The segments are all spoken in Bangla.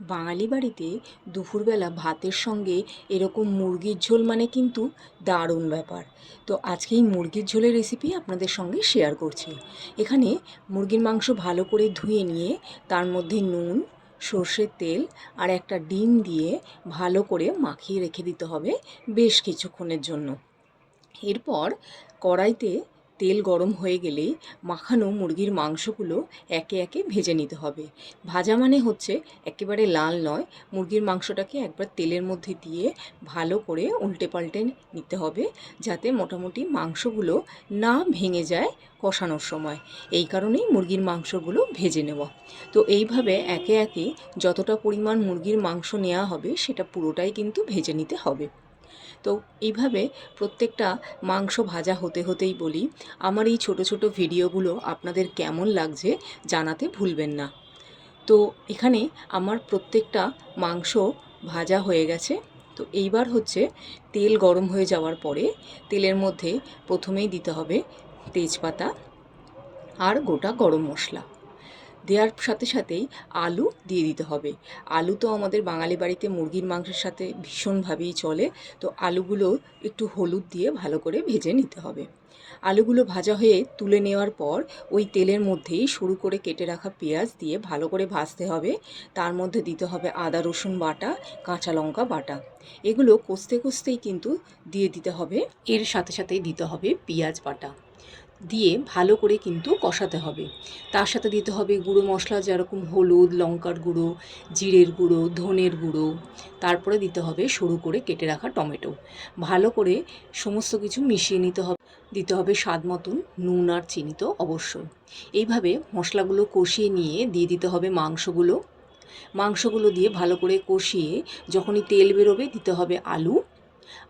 বাঙালি বাড়িতে দুপুরবেলা ভাতের সঙ্গে এরকম মুরগির ঝোল মানে কিন্তু দারুণ ব্যাপার। তো আজকে এই মুরগির ঝোলের রেসিপি আপনাদের সঙ্গে শেয়ার করছি। এখানে মুরগির মাংস ভালো করে ধুয়ে নিয়ে তার মধ্যে নুন, সর্ষের তেল আর একটা ডিম দিয়ে ভালো করে মাখিয়ে রেখে দিতে হবে বেশ কিছুক্ষণের জন্য। এরপর কড়াইতে তেল গরম হয়ে গেলেই মাখানো মুরগির মাংসগুলো একে একে ভেজে নিতে হবে। ভাজা মানে হচ্ছে একেবারে লাল নয়, মুরগির মাংসটাকে একবার তেলের মধ্যে দিয়ে ভালো করে উল্টে পাল্টে নিতে হবে, যাতে মোটামুটি মাংসগুলো না ভেঙে যায় কষানোর সময়। এই কারণেই মুরগির মাংসগুলো ভেজে নেওয়া। তো এইভাবে একে একে যতটা পরিমাণ মুরগির মাংস নেওয়া হবে সেটা পুরোটাই কিন্তু ভেজে নিতে হবে। তো এইভাবে প্রত্যেকটা মাংস ভাজা হতে হতেই বলি, আমার এই ছোট ছোট ভিডিওগুলো আপনাদের কেমন লাগছে জানাতে ভুলবেন না। তো এখানে আমার প্রত্যেকটা মাংস ভাজা হয়ে গেছে। তো এইবার হচ্ছে তেল গরম হয়ে যাওয়ার পরে তেলের মধ্যে প্রথমেই দিতে হবে তেজপাতা আর গোটা গরম মশলা। দেওয়ার সাথে সাথেই আলু দিয়ে দিতে হবে। আলু তো আমাদের বাঙালি বাড়িতে মুরগির মাংসের সাথে ভীষণভাবেই চলে। তো আলুগুলো একটু হলুদ দিয়ে ভালো করে ভেজে নিতে হবে। আলুগুলো ভাজা হয়ে তুলে নেওয়ার পর ওই তেলের মধ্যেই সরু করে কেটে রাখা পেঁয়াজ দিয়ে ভালো করে ভাজতে হবে। তার মধ্যে দিতে হবে আদা রসুন বাটা, কাঁচা লঙ্কা বাটা। এগুলো কষতে কষতেই কিন্তু দিয়ে দিতে হবে, এর সাথে সাথেই দিতে হবে পেঁয়াজ বাটা দিয়ে ভালো করে কিন্তু কষাতে হবে। তার সাথে দিতে হবে গুঁড়ো মশলা, যেরকম হলুদ, লঙ্কার গুঁড়ো, জিরের গুঁড়ো, ধনের গুঁড়ো। তারপরে দিতে হবে সরু করে কেটে রাখা টমেটো। ভালো করে সমস্ত কিছু মিশিয়ে নিতে হবে। দিতে হবে স্বাদ মতন নুন আর চিনি তো অবশ্যই। এইভাবে মশলাগুলো কষিয়ে নিয়ে দিয়ে দিতে হবে মাংসগুলো দিয়ে ভালো করে কষিয়ে যখনই তেল বেরোবে দিতে হবে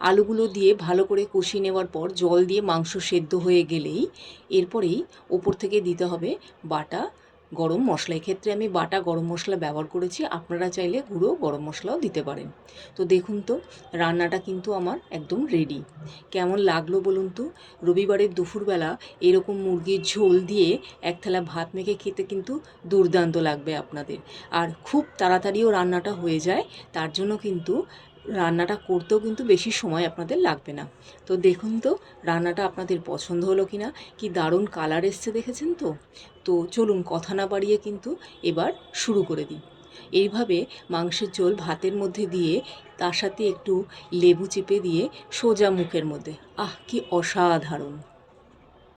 আলুগুলো দিয়ে ভালো করে কষিয়ে নেওয়ার পর জল দিয়ে মাংস সেদ্ধ হয়ে গেলেই এরপরেই ওপর থেকে দিতে হবে বাটা গরম মশলা। এক্ষেত্রে আমি বাটা গরম মশলা ব্যবহার করেছি, আপনারা চাইলে গুঁড়ো গরম মশলাও দিতে পারেন। তো দেখুন তো রান্নাটা কিন্তু আমার একদম রেডি। কেমন লাগলো বলুন তো? রবিবারের দুপুরবেলা এরকম মুরগির ঝোল দিয়ে এক থালা ভাত মেখে খেতে কিন্তু দুর্দান্ত লাগবে আপনাদের। আর খুব তাড়াতাড়িও রান্নাটা হয়ে যায়, তার জন্য কিন্তু রান্নাটা করতেও কিন্তু বেশি সময় আপনাদের লাগবে না। তো দেখুন তো রান্নাটা আপনাদের পছন্দ হলো কি না, কি দারুণ কালার এসছে দেখেছেন তো? তো চলুন কথা না বাড়িয়ে কিন্তু এবার শুরু করে দিই। এইভাবে মাংসের ঝোল ভাতের মধ্যে দিয়ে তার সাথে একটু লেবু চিপে দিয়ে সোজা মুখের মধ্যে, আহ কি অসাধারণ!